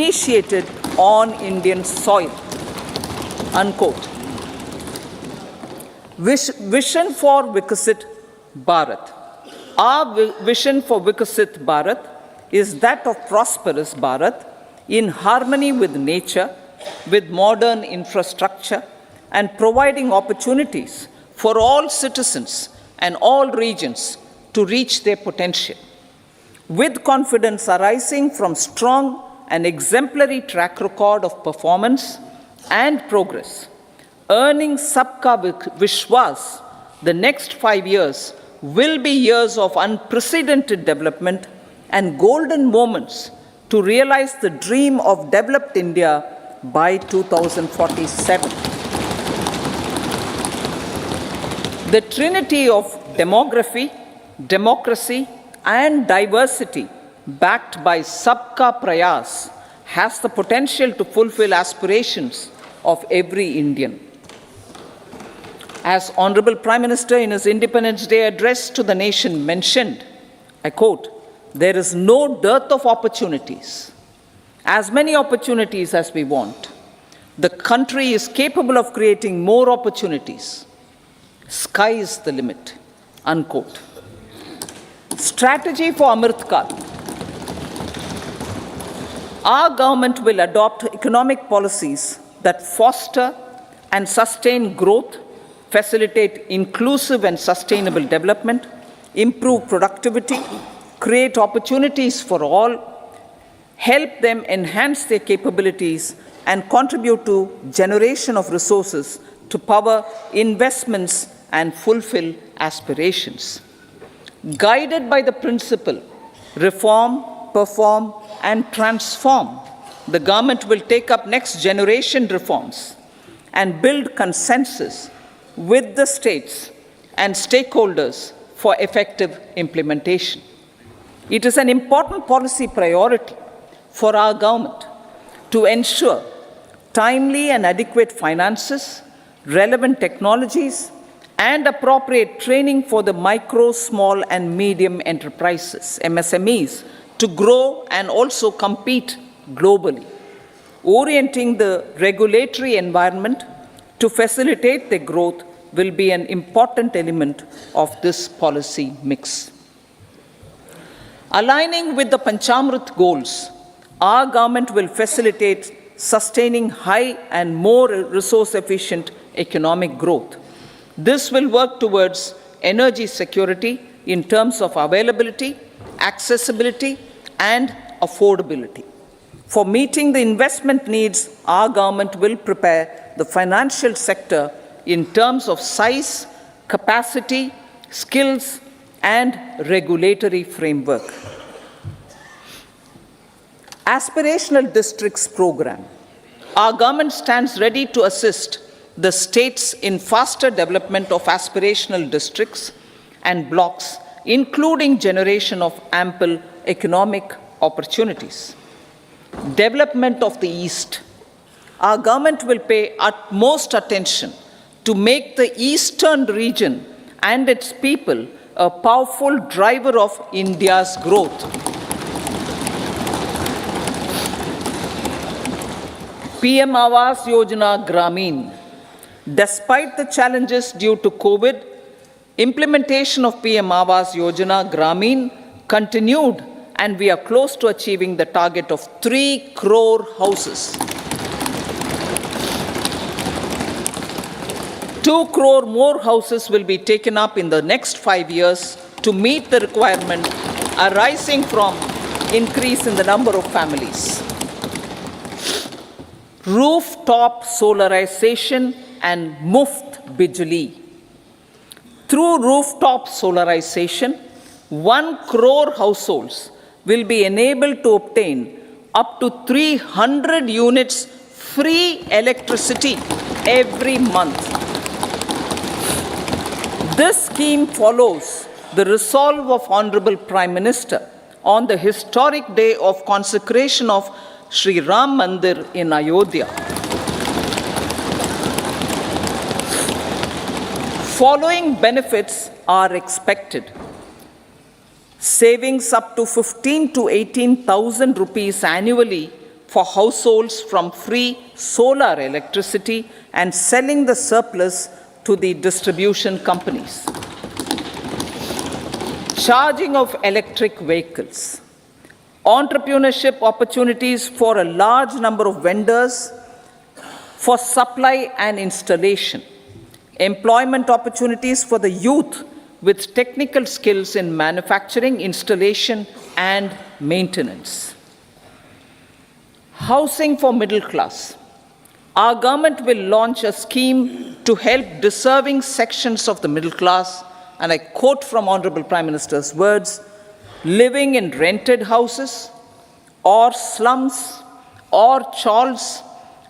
initiated on Indian soil. Unquote. Vision for Vikasit Bharat. Our vision for Vikasit Bharat is that of prosperous Bharat in harmony with nature, with modern infrastructure, and providing opportunities for all citizens and all regions to reach their potential. With confidence arising from strong and exemplary track record of performance and progress, earning Sabka Vishwas, the next 5 years will be years of unprecedented development and golden moments to realize the dream of developed India by 2047. The trinity of demography, democracy, and diversity backed by Sabka Prayas has the potential to fulfill aspirations of every Indian. As Honorable Prime Minister in his Independence Day address to the nation mentioned, I quote, "There is no dearth of opportunities, as many opportunities as we want. The country is capable of creating more opportunities. Sky is the limit." Unquote. Strategy for Amrit Kal. Our government will adopt economic policies that foster and sustain growth, facilitate inclusive and sustainable development, improve productivity, create opportunities for all, help them enhance their capabilities, and contribute to generation of resources to power investments and fulfill aspirations. Guided by the principle, reform, perform, and transform, the government will take up next generation reforms and build consensus with the states and stakeholders for effective implementation. It is an important policy priority for our government to ensure timely and adequate finances, relevant technologies, and appropriate training for the micro, small, and medium enterprises, MSMEs, to grow and also compete globally. Orienting the regulatory environment to facilitate their growth will be an important element of this policy mix. Aligning with the Panchamrit goals, our government will facilitate sustaining high and more resource-efficient economic growth. This will work towards energy security in terms of availability, accessibility, and affordability. For meeting the investment needs, our government will prepare the financial sector in terms of size, capacity, skills, and regulatory framework. Aspirational Districts Program. Our government stands ready to assist the states in faster development of aspirational districts and blocks, including generation of ample economic opportunities. Development of the East. Our government will pay utmost attention to make the eastern region and its people a powerful driver of India's growth. PM Awas Yojana Gramin. Despite the challenges due to COVID, implementation of PM Awas Yojana Gramin continued, and we are close to achieving the target of 3 crore houses. 2 crore more houses will be taken up in the next 5 years to meet the requirement arising from increase in the number of families. Rooftop solarization and Muft Bijli. Through rooftop solarization, 1 crore households will be enabled to obtain up to 300 units free electricity every month. This scheme follows the resolve of Honorable Prime Minister on the historic day of consecration of Sri Ram Mandir in Ayodhya. Following benefits are expected. Savings up to 15,000 to 18,000 rupees annually for households from free solar electricity and selling the surplus to the distribution companies. Charging of electric vehicles. Entrepreneurship opportunities for a large number of vendors for supply and installation. Employment opportunities for the youth with technical skills in manufacturing, installation, and maintenance. Housing for middle class. Our government will launch a scheme to help deserving sections of the middle class, and I quote from Honorable Prime Minister's words, living in rented houses or slums or chawls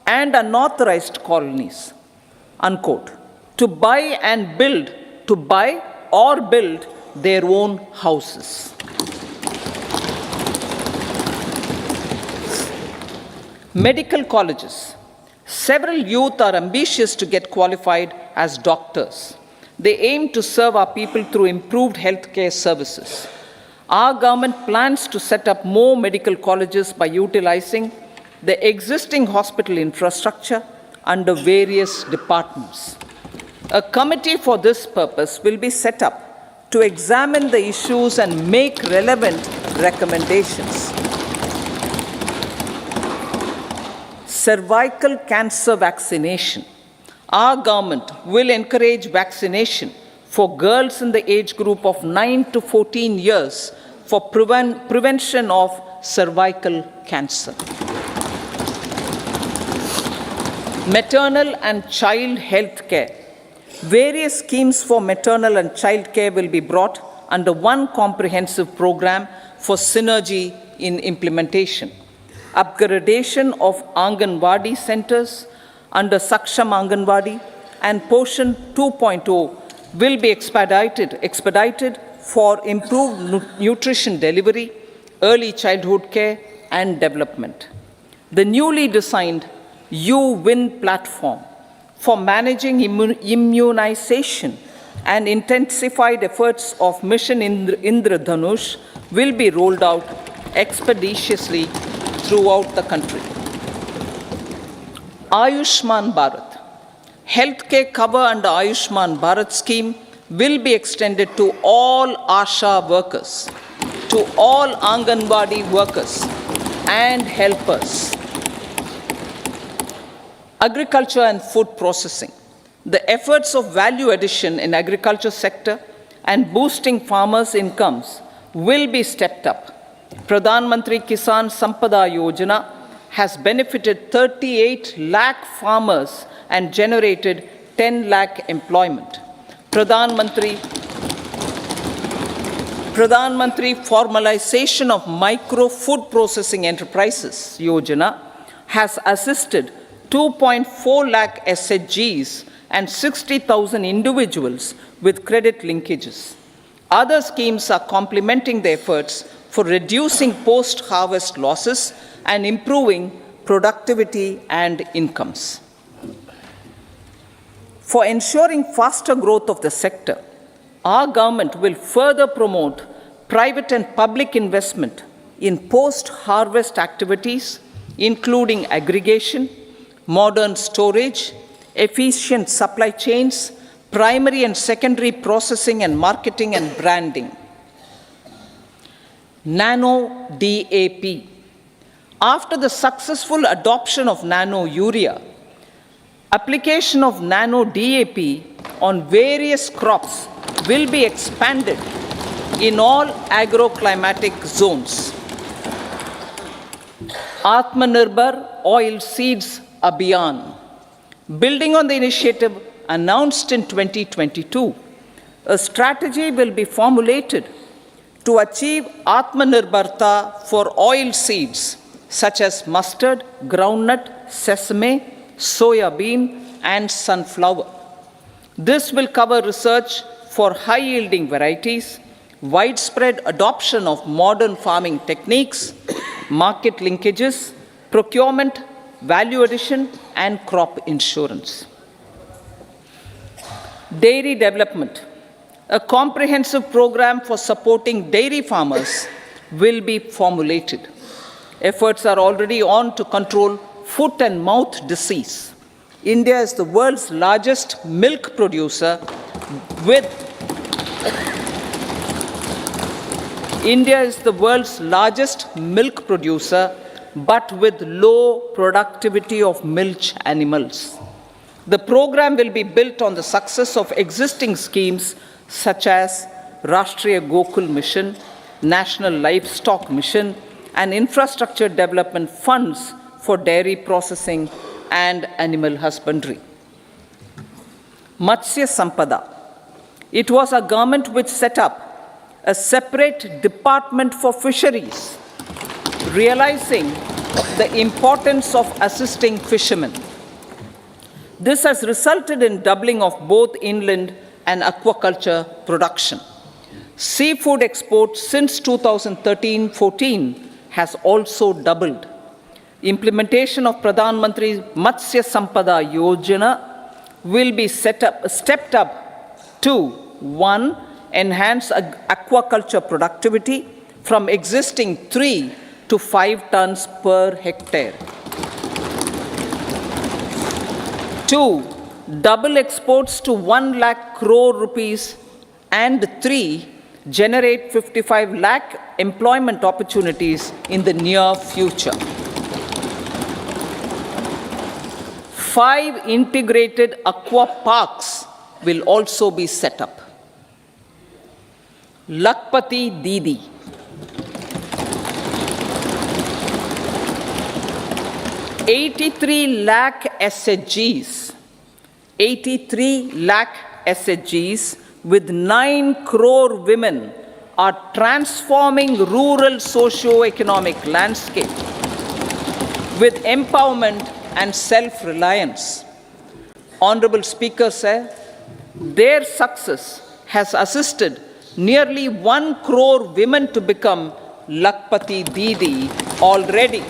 and unauthorized colonies, unquote, to buy or build their own houses. Medical colleges. Several youth are ambitious to get qualified as doctors. They aim to serve our people through improved healthcare services. Our government plans to set up more medical colleges by utilizing the existing hospital infrastructure under various departments. A committee for this purpose will be set up to examine the issues and make relevant recommendations. Cervical cancer vaccination. Our government will encourage vaccination for girls in the age group of 9 to 14 years for prevention of cervical cancer. Maternal and child health care. Various schemes for maternal and child care will be brought under one comprehensive program for synergy in implementation. Upgradation of Anganwadi centers under Saksham Anganwadi and Poshan 2.0 will be expedited for improved nutrition delivery, early childhood care, and development. The newly designed U-Win platform for managing immunization and intensified efforts of Mission Indradhanush will be rolled out expeditiously throughout the country. Ayushman Bharat. Healthcare cover under Ayushman Bharat scheme will be extended to all ASHA workers, to all Anganwadi workers and helpers. Agriculture and food processing. The efforts of value addition in agriculture sector and boosting farmers' incomes will be stepped up. Pradhan Mantri Kisan Sampada Yojana has benefited 38 lakh farmers and generated 10 lakh employment. Pradhan Mantri Formalization of Micro Food Processing Enterprises Yojana has assisted 2.4 lakh SHGs and 60,000 individuals with credit linkages. Other schemes are complementing the efforts for reducing post-harvest losses and improving productivity and incomes. For ensuring faster growth of the sector, our government will further promote private and public investment in post-harvest activities, including aggregation, modern storage, efficient supply chains, primary and secondary processing and marketing and branding. Nano DAP. After the successful adoption of nano urea, application of nano DAP on various crops will be expanded in all agroclimatic zones. Atmanirbhar Oil Seeds Abhiyan. Building on the initiative announced in 2022, a strategy will be formulated to achieve Atmanirbharta for oil seeds such as mustard, groundnut, sesame, soya bean, and sunflower. This will cover research for high-yielding varieties, widespread adoption of modern farming techniques, market linkages, procurement, value addition, and crop insurance. Dairy development. A comprehensive program for supporting dairy farmers will be formulated. Efforts are already on to control foot and mouth disease. India is the world's largest milk producer with India is the world's largest milk producer, but with low productivity of milch animals. The program will be built on the success of existing schemes such as Rashtriya Gokul Mission, National Livestock Mission, and infrastructure development funds for dairy processing and animal husbandry. Matsya Sampada. It was our government which set up a separate department for fisheries, realizing the importance of assisting fishermen. This has resulted in doubling of both inland and aquaculture production. Seafood exports since 2013-14 has also doubled. Implementation of Pradhan Mantri Matsya Sampada Yojana will be stepped up to 1. Enhance aquaculture productivity from existing 3 to 5 tons per hectare. 2. Double exports to 1 lakh crore rupees, and 3. Generate 55 lakh employment opportunities in the near future. 5 integrated aqua parks will also be set up. Lakpati Didi. $83 lakh SHGs. 83 lakh SHGs with 9 crore women are transforming rural socio-economic landscape with empowerment and self-reliance. Honorable Speaker said, their success has assisted nearly 1 crore women to become Lakpati Didi already.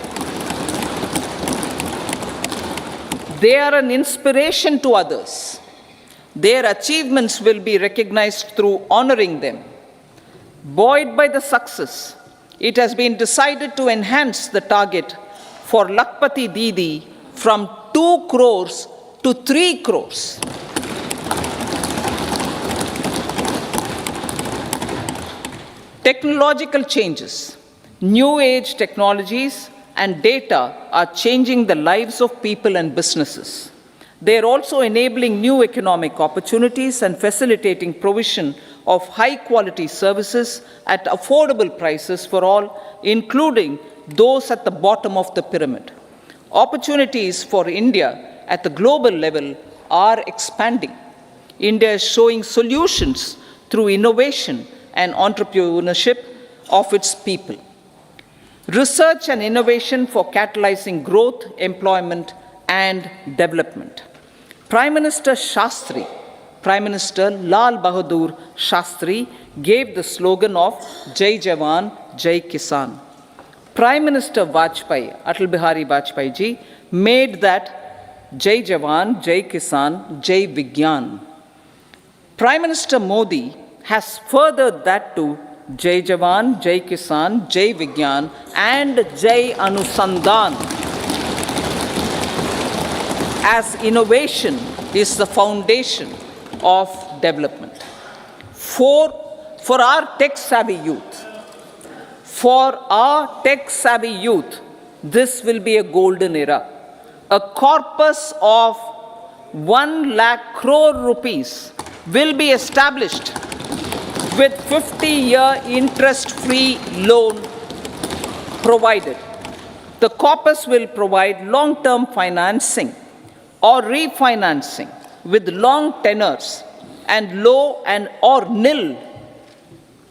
They are an inspiration to others. Their achievements will be recognized through honoring them. Buoyed by the success, it has been decided to enhance the target for Lakpati Didi from 2 crores to 3 crores. Technological changes, new age technologies and data are changing the lives of people and businesses. They are also enabling new economic opportunities and facilitating provision of high quality services at affordable prices for all, including those at the bottom of the pyramid. Opportunities for India at the global level are expanding. India is showing solutions through innovation and entrepreneurship of its people. Research and innovation for catalyzing growth, employment, and development. Prime Minister Shastri, Prime Minister Lal Bahadur Shastri gave the slogan of Jai Jawan, Jai Kisan. Prime Minister Vajpayee, Atal Bihari Vajpayee ji, made that Jai Jawan, Jai Kisan, Jai Vigyan. Prime Minister Modi has furthered that to Jai Jawan, Jai Kisan, Jai Vigyan, and Jai Anusandhan, as innovation is the foundation of development. For our tech-savvy youth, this will be a golden era. A corpus of 1 lakh crore rupees will be established with 50-year interest-free loan provided. The corpus will provide long-term financing or refinancing with long tenors and low and or nil.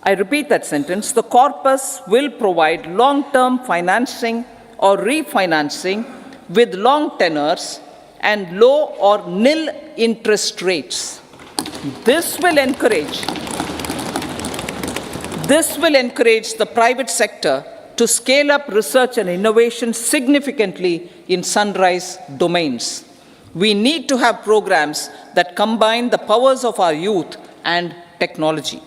I repeat that sentence. The corpus will provide long-term financing or refinancing with long tenors and low or nil interest rates. This will encourage the private sector to scale up research and innovation significantly in sunrise domains. We need to have programs that combine the powers of our youth and technology.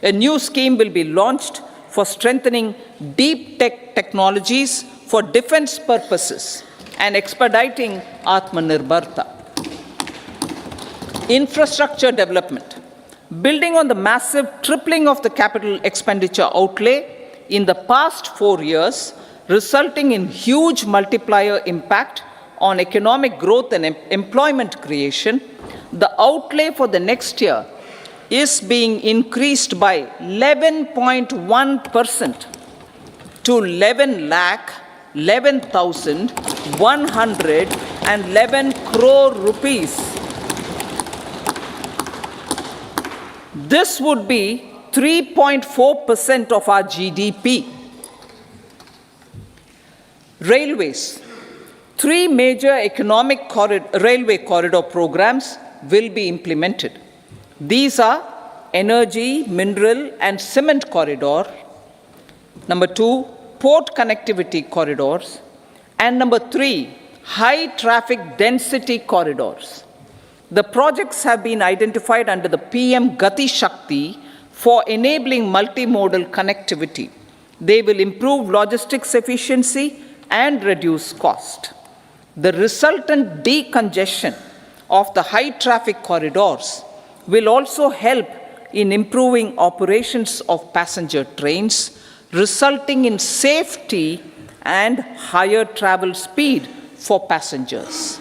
A new scheme will be launched for strengthening deep tech technologies for defense purposes and expediting Atmanirbharta. Infrastructure development. Building on the massive tripling of the capital expenditure outlay in the past 4 years, resulting in huge multiplier impact on economic growth and employment creation, the outlay for the next year is being increased by 11.1% to 11,111 crore rupees. This would be 3.4% of our GDP. Railways. 3 major railway corridor programs will be implemented. These are energy, mineral, and cement corridor. Number 2, port connectivity corridors. And number 3, high traffic density corridors. The projects have been identified under the PM Gati Shakti for enabling multimodal connectivity. They will improve logistics efficiency and reduce cost. The resultant decongestion of the high traffic corridors will also help in improving operations of passenger trains, resulting in safety and higher travel speed for passengers.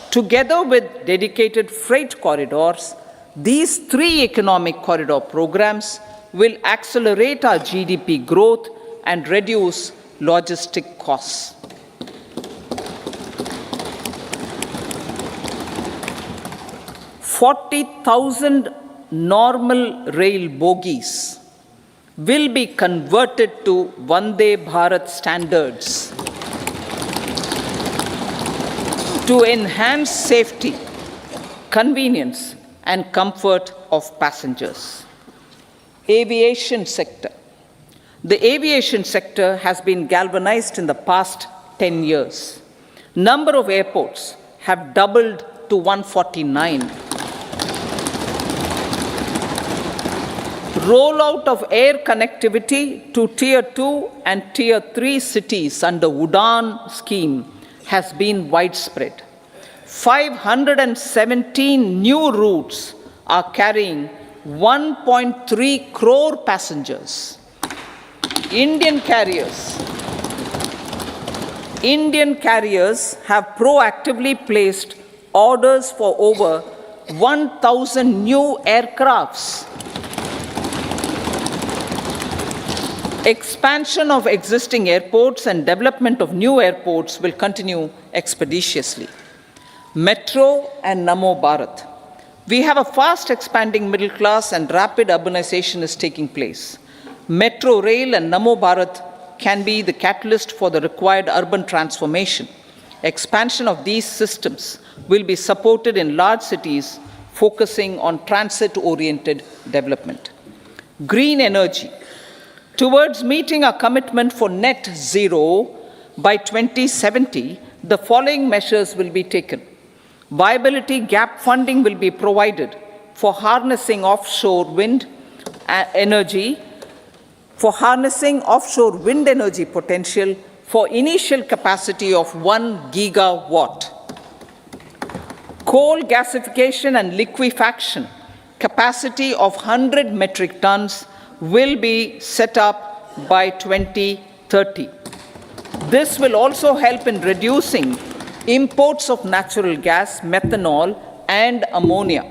Together with dedicated freight corridors, these 3 economic corridor programs will accelerate our GDP growth and reduce logistic costs. 40,000 normal rail bogies will be converted to Vande Bharat standards to enhance safety, convenience, and comfort of passengers. Aviation sector. The aviation sector has been galvanized in the past 10 years. Number of airports have doubled to 149. Rollout of air connectivity to Tier 2 and Tier 3 cities under UDAN scheme has been widespread. 517 new routes are carrying 1.3 crore passengers. Indian carriers have proactively placed orders for over 1,000 new aircrafts. Expansion of existing airports and development of new airports will continue expeditiously. Metro and Namo Bharat. We have a fast expanding middle class and rapid urbanization is taking place. Metro rail and Namo Bharat can be the catalyst for the required urban transformation. Expansion of these systems will be supported in large cities, focusing on transit-oriented development. Green energy. Towards meeting our commitment for net zero by 2070, the following measures will be taken. Viability gap funding will be provided for harnessing offshore wind energy, potential for initial capacity of 1 gigawatt. Coal gasification and liquefaction capacity of 100 metric tons will be set up by 2030. This will also help in reducing imports of natural gas, methanol, and ammonia.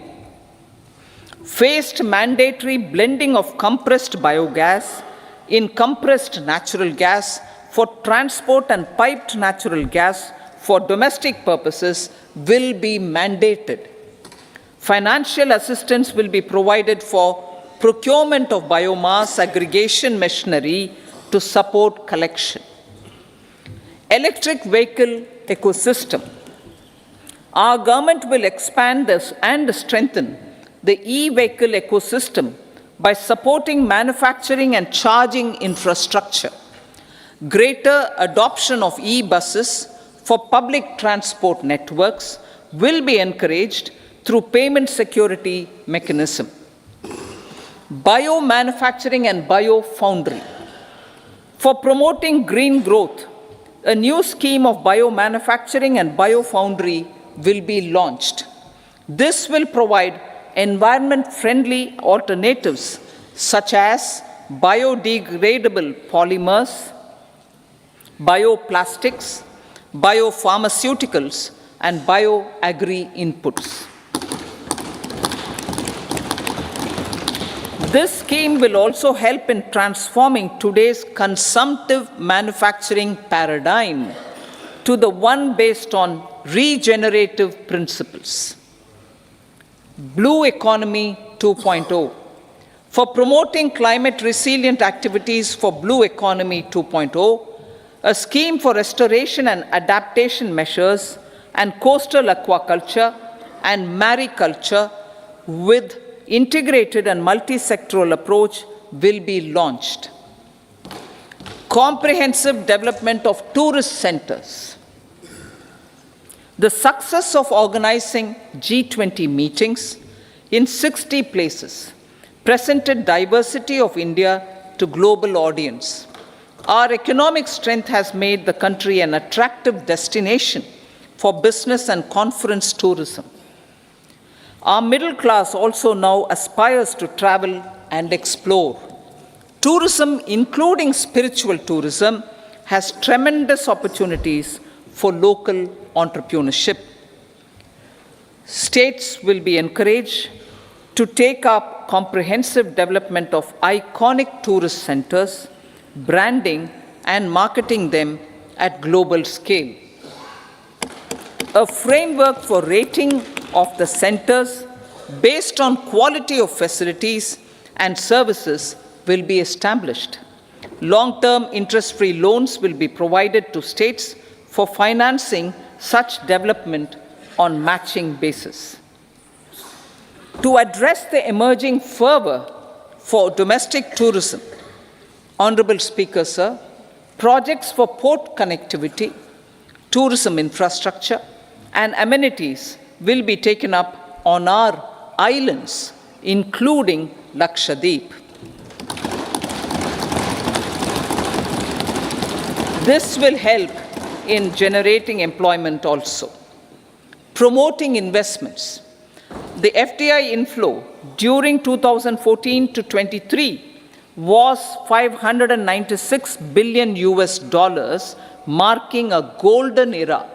Phased mandatory blending of compressed biogas in compressed natural gas for transport and piped natural gas for domestic purposes will be mandated. Financial assistance will be provided for procurement of biomass aggregation machinery to support collection. Electric vehicle ecosystem. Our government will expand this and strengthen the e-vehicle ecosystem by supporting manufacturing and charging infrastructure. Greater adoption of e-buses for public transport networks will be encouraged through payment security mechanism. Biomanufacturing and biofoundry. For promoting green growth, A new scheme of biomanufacturing and biofoundry will be launched. This will provide environment-friendly alternatives such as biodegradable polymers, bioplastics, biopharmaceuticals, and bioagri-inputs. This scheme will also help in transforming today's consumptive manufacturing paradigm to the one based on regenerative principles. Blue Economy 2.0. For promoting climate-resilient activities for Blue Economy 2.0, a scheme for restoration and adaptation measures and coastal aquaculture and mariculture with integrated and multi-sectoral approach will be launched. Comprehensive development of tourist centers. The success of organizing G20 meetings in 60 places presented diversity of India to global audience. Our economic strength has made the country an attractive destination for business and conference tourism. Our middle class also now aspires to travel and explore. Tourism, including spiritual tourism, has tremendous opportunities for local entrepreneurship. States will be encouraged to take up comprehensive development of iconic tourist centers, branding and marketing them at global scale. A framework for rating of the centers based on quality of facilities and services will be established. Long-term interest-free loans will be provided to states for financing such development on matching basis. To address the emerging fervor for domestic tourism, Honorable Speaker, sir, projects for port connectivity, tourism infrastructure, and amenities will be taken up on our islands, including Lakshadweep. This will help in generating employment also. Promoting investments. The FDI inflow during 2014 to 23 was $596 billion US, marking a golden era.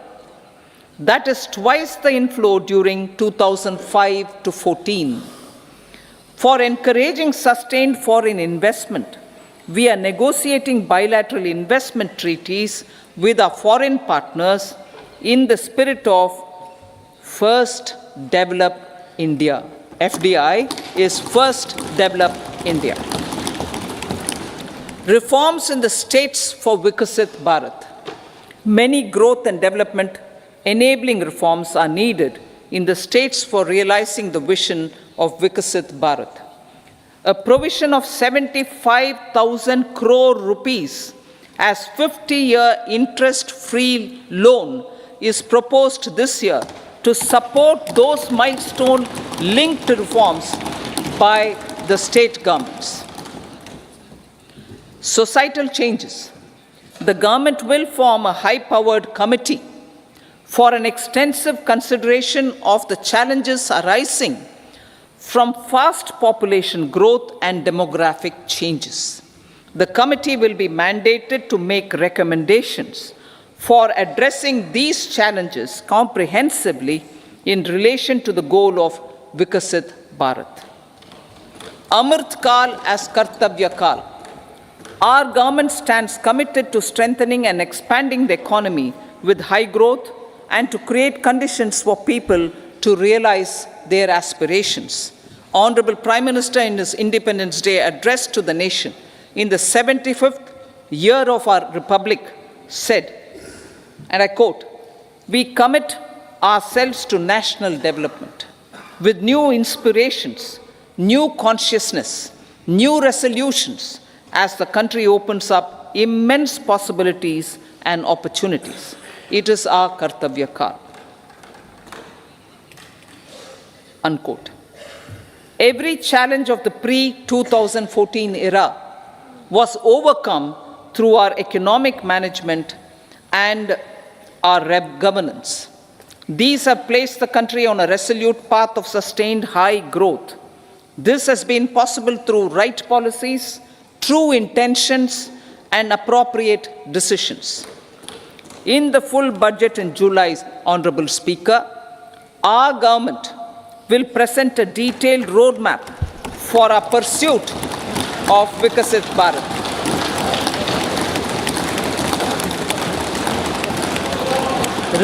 That is twice the inflow during 2005 to 14. For encouraging sustained foreign investment, we are negotiating bilateral investment treaties with our foreign partners in the spirit of First Develop India. FDI is First Develop India. Reforms in the states for Vikasit Bharat. Many growth and development enabling reforms are needed in the states for realizing the vision of Vikasit Bharat. A provision of 75,000 crore rupees as 50-year interest-free loan is proposed this year to support those milestone-linked reforms by the state governments. Societal changes. The government will form a high-powered committee for an extensive consideration of the challenges arising from fast population growth and demographic changes. The committee will be mandated to make recommendations for addressing these challenges comprehensively in relation to the goal of Vikasit Bharat. Amrit Kal as Kartavya Kal. Our government stands committed to strengthening and expanding the economy with high growth and to create conditions for people to realize their aspirations. Honorable Prime Minister in his Independence Day address to the nation in the 75th year of our Republic said, and I quote, "We commit ourselves to national development with new inspirations, new consciousness, new resolutions as the country opens up immense possibilities and opportunities. It is our Kartavya Kal." Unquote. Every challenge of the pre-2014 era was overcome through our economic management and our governance. These have placed the country on a resolute path of sustained high growth. This has been possible through right policies, true intentions, and appropriate decisions. In the full budget in July, Honorable Speaker, our government will present a detailed roadmap for our pursuit of Vikasit Bharat.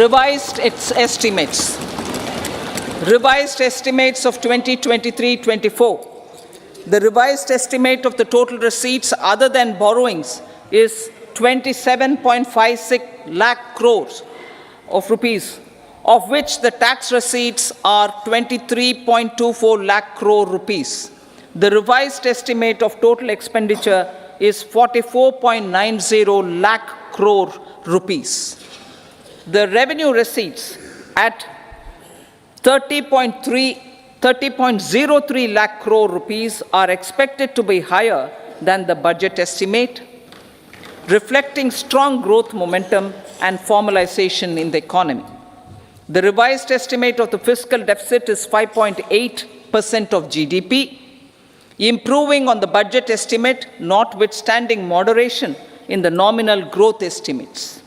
Revised estimates of 2023-24. The revised estimate of the total receipts other than borrowings is 27.56 lakh crores of rupees, of which the tax receipts are 23.24 lakh crore rupees. The revised estimate of total expenditure is 44.90 lakh crore rupees. The revenue receipts at 30.03 lakh crore rupees are expected to be higher than the budget estimate, reflecting strong growth momentum and formalization in the economy. The revised estimate of the fiscal deficit is 5.8% of GDP, improving on the budget estimate, notwithstanding moderation in the nominal growth estimates.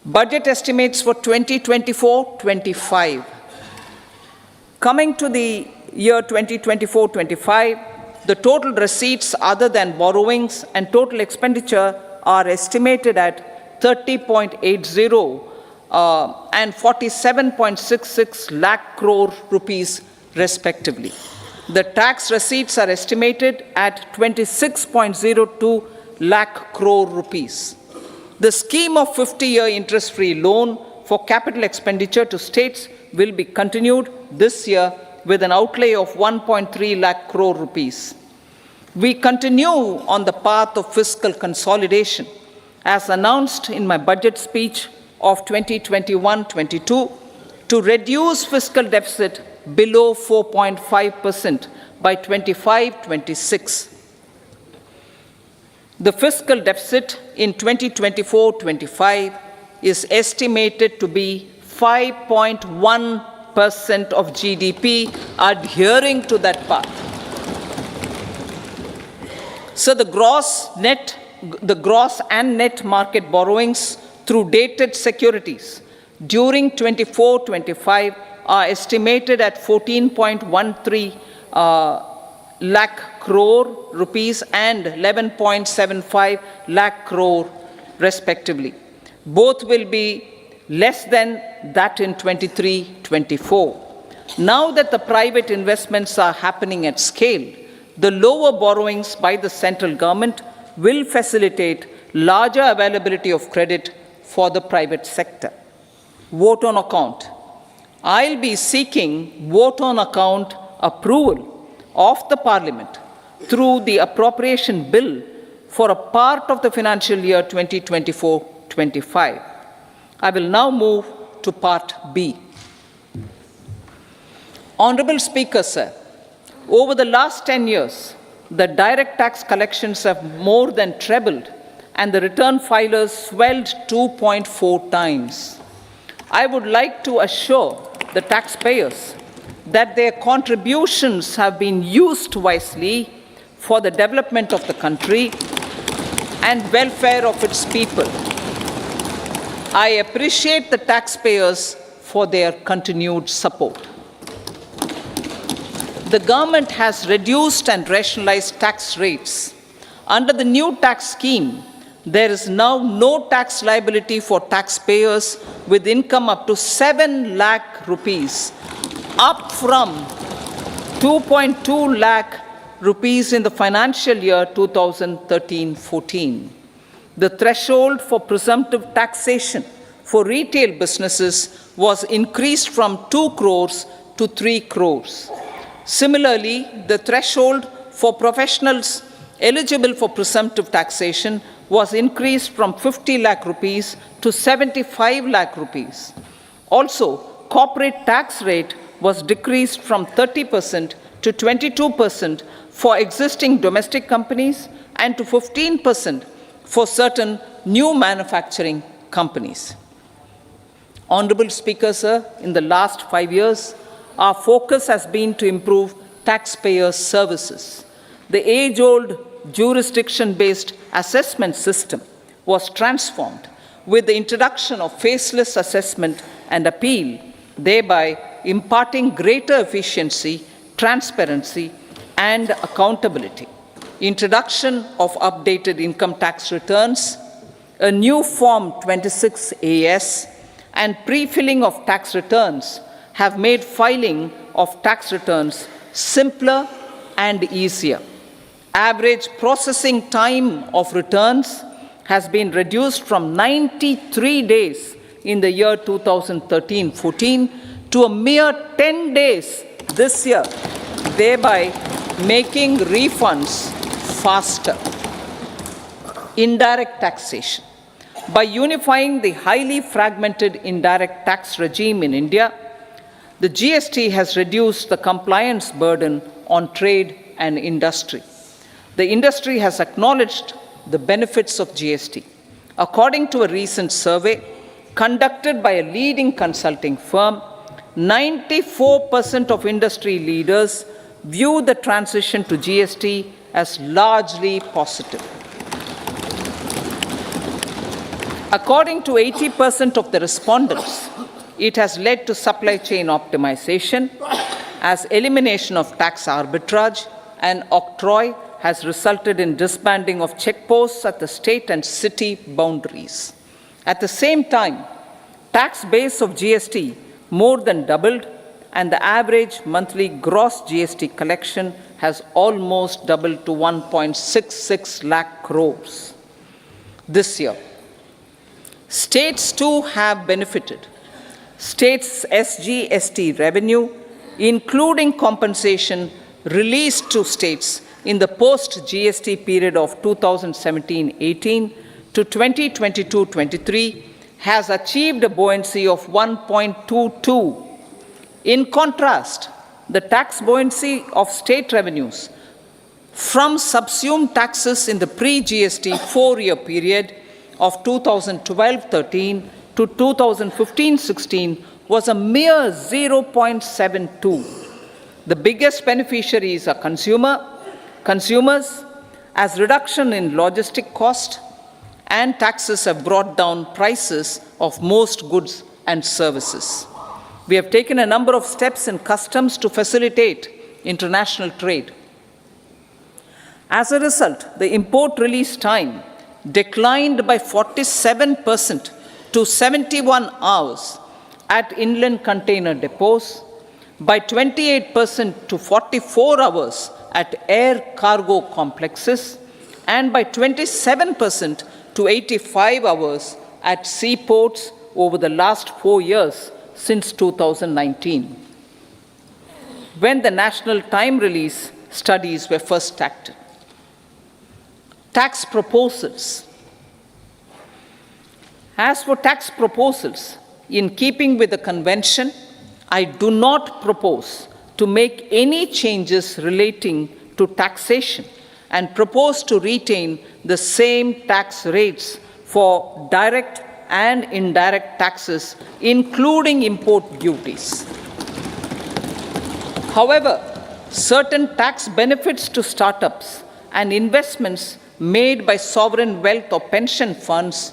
Budget estimates for 2024-25. Coming to the year 2024-25, the total receipts other than borrowings and total expenditure are estimated at 30.80 and 47.66 lakh crore rupees respectively. The tax receipts are estimated at 26.02 lakh crore rupees. The scheme of 50-year interest-free loan for capital expenditure to states will be continued this year with an outlay of 1.3 lakh crore rupees. We continue on the path of fiscal consolidation, as announced in my budget speech of 2021-22, to reduce fiscal deficit below 4.5% by 25-26. The fiscal deficit in 2024-25 is estimated to be 5.1% of GDP, adhering to that path. So the gross and net market borrowings through dated securities during 24-25 are estimated at 14.13 lakh crore rupees and 11.75 lakh crore respectively. Both will be less than that in 23-24. Now that the private investments are happening at scale, the lower borrowings by the central government will facilitate larger availability of credit for the private sector. Vote on account. I'll be seeking vote on account approval of the Parliament through the appropriation bill for a part of the financial year 2024-25. I will now move to Part B. Honorable Speaker, sir, over the last 10 years, the direct tax collections have more than trebled and the return filers swelled 2.4 times. I would like to assure the taxpayers that their contributions have been used wisely for the development of the country and welfare of its people. I appreciate the taxpayers for their continued support. The government has reduced and rationalized tax rates. Under the new tax scheme, there is now no tax liability for taxpayers with income up to 7 lakh rupees, up from 2.2 lakh rupees in the financial year 2013-14. The threshold for presumptive taxation for retail businesses was increased from 2 crores to 3 crores. Similarly, the threshold for professionals eligible for presumptive taxation was increased from 50 lakh rupees to 75 lakh rupees. Also, corporate tax rate was decreased from 30% to 22% for existing domestic companies and to 15% for certain new manufacturing companies. Honorable Speaker, sir, in the last 5 years, our focus has been to improve taxpayer services. The age-old jurisdiction-based assessment system was transformed with the introduction of faceless assessment and appeal, thereby imparting greater efficiency, transparency, and accountability. Introduction of updated income tax returns, a new Form 26AS, and pre-filling of tax returns have made filing of tax returns simpler and easier. Average processing time of returns has been reduced from 93 days in the year 2013-14 to a mere 10 days this year, thereby making refunds faster. Indirect taxation. By unifying the highly fragmented indirect tax regime in India, the GST has reduced the compliance burden on trade and industry. The industry has acknowledged the benefits of GST. According to a recent survey conducted by a leading consulting firm, 94% of industry leaders view the transition to GST as largely positive. According to 80% of the respondents, it has led to supply chain optimization, as elimination of tax arbitrage and octroi has resulted in disbanding of checkposts at the state and city boundaries. At the same time, tax base of GST more than doubled, and the average monthly gross GST collection has almost doubled to 1.66 lakh crores this year. States too have benefited. States' SGST revenue, including compensation released to states in the post-GST period of 2017-18 to 2022-23, has achieved a buoyancy of 1.22. In contrast, the tax buoyancy of state revenues from subsumed taxes in the pre-GST 4-year period of 2012-13 to 2015-16 was a mere 0.72. The biggest beneficiaries are consumers, as reduction in logistic cost and taxes have brought down prices of most goods and services. We have taken a number of steps in customs to facilitate international trade. As a result, the import release time declined by 47% to 71 hours at inland container depots, by 28% to 44 hours at air cargo complexes, and by 27% to 85 hours at seaports over the last 4 years since 2019, when the national time release studies were first acted. Tax proposals. As for tax proposals, in keeping with the convention, I do not propose to make any changes relating to taxation and propose to retain the same tax rates for direct and indirect taxes, including import duties. However, certain tax benefits to startups and investments made by sovereign wealth or pension funds,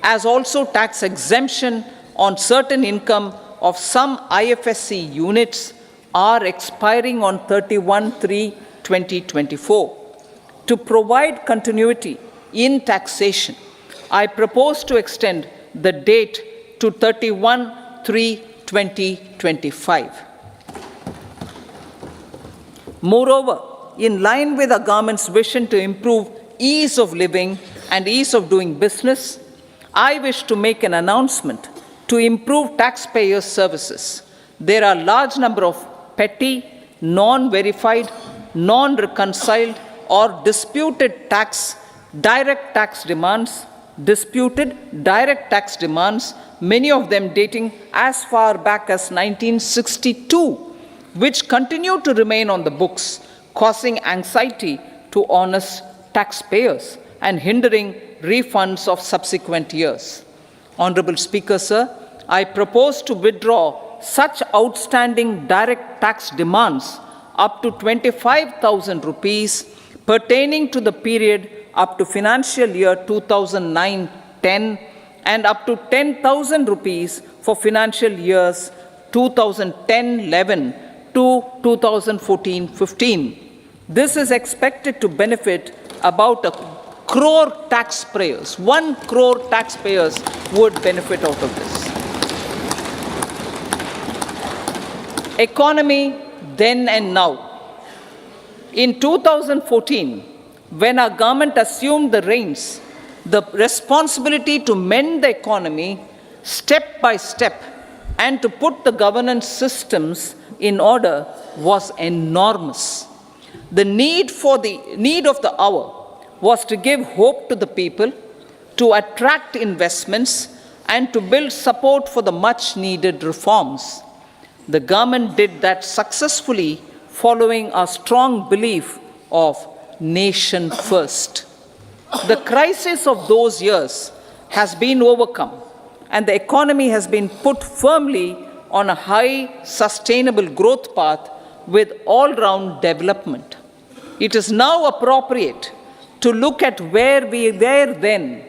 as also tax exemption on certain income of some IFSC units, are expiring on 31/3/2024. To provide continuity in taxation, I propose to extend the date to 31/3/2025. Moreover, in line with our government's vision to improve ease of living and ease of doing business, I wish to make an announcement to improve taxpayer services. There are a large number of petty, non-verified, non-reconciled, or disputed direct tax demands, many of them dating as far back as 1962, which continue to remain on the books, causing anxiety to honest taxpayers and hindering refunds of subsequent years. Honorable Speaker, sir, I propose to withdraw such outstanding direct tax demands up to 25,000 rupees pertaining to the period up to financial year 2009-10 and up to 10,000 rupees for financial years 2010-11 to 2014-15. This is expected to benefit about 1 crore taxpayers. 1 crore taxpayers would benefit out of this. Economy then and now. In 2014, when our government assumed the reins, the responsibility to mend the economy step by step and to put the governance systems in order was enormous. The need of the hour was to give hope to the people, to attract investments, and to build support for the much needed reforms. The government did that successfully, following our strong belief of nation first. The crisis of those years has been overcome, and the economy has been put firmly on a high, sustainable growth path with all-round development. It is now appropriate to look at where we were then.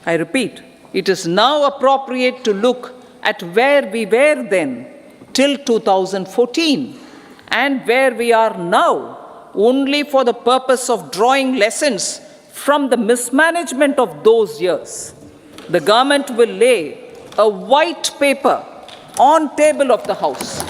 I repeat, it is now appropriate to look at where we were then till 2014 and where we are now, only for the purpose of drawing lessons from the mismanagement of those years. The government will lay a white paper on table of the House.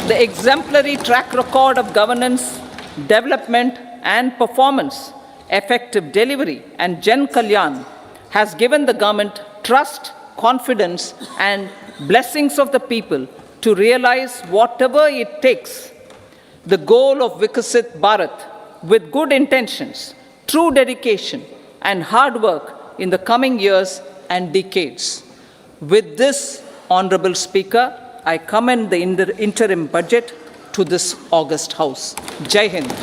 The exemplary track record of governance, development, and performance, effective delivery, and Jan Kalyan has given the government trust, confidence, and blessings of the people to realize whatever it takes. The goal of Vikasit Bharat, with good intentions, true dedication, and hard work in the coming years and decades. With this, Honorable Speaker, I commend the interim budget to this august House. Jai Hind.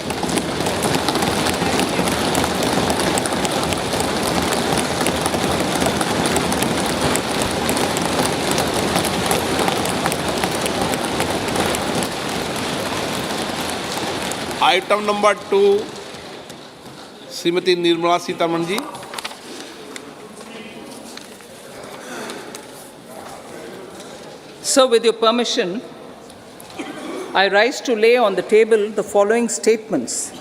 Item number 2, Shrimati Nirmala Sitharaman ji. So, with your permission, I rise to lay on the table the following statements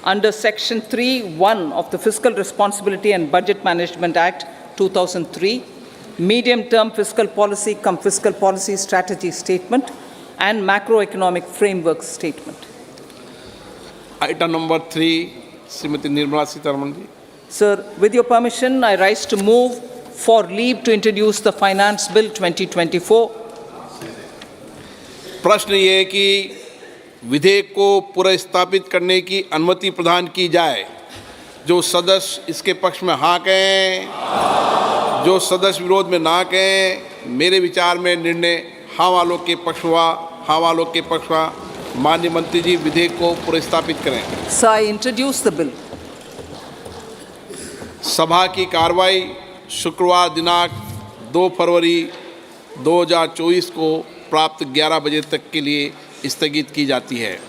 under Section 3(1) of the Fiscal Responsibility and Budget Management Act 2003, Medium-Term Fiscal Policy cum Fiscal Policy Strategy Statement and Macroeconomic Framework Statement. Item number 3, Shrimati Nirmala Sitharaman ji. Sir, with your permission, I rise to move for leave to introduce the Finance Bill 2024. प्रश्न ये है कि विधेयक को पुनर्स्थापित करने की अनुमति प्रदान की जाए। जो सदस्य इसके पक्ष में हाँ कहें, जो सदस्य विरोध में ना कहें। मेरे विचार में निर्णय हाँ वालों के पक्ष हुआ, हाँ वालों के पक्ष हुआ। माननीय मंत्री जी, विधेयक को पुनर्स्थापित करें। Sir, I introduce the bill. सभा की कार्रवाई शुक्रवार दिनांक 2 फरवरी 2024 को प्राप्त 11 बजे तक के लिए स्थगित की जाती है।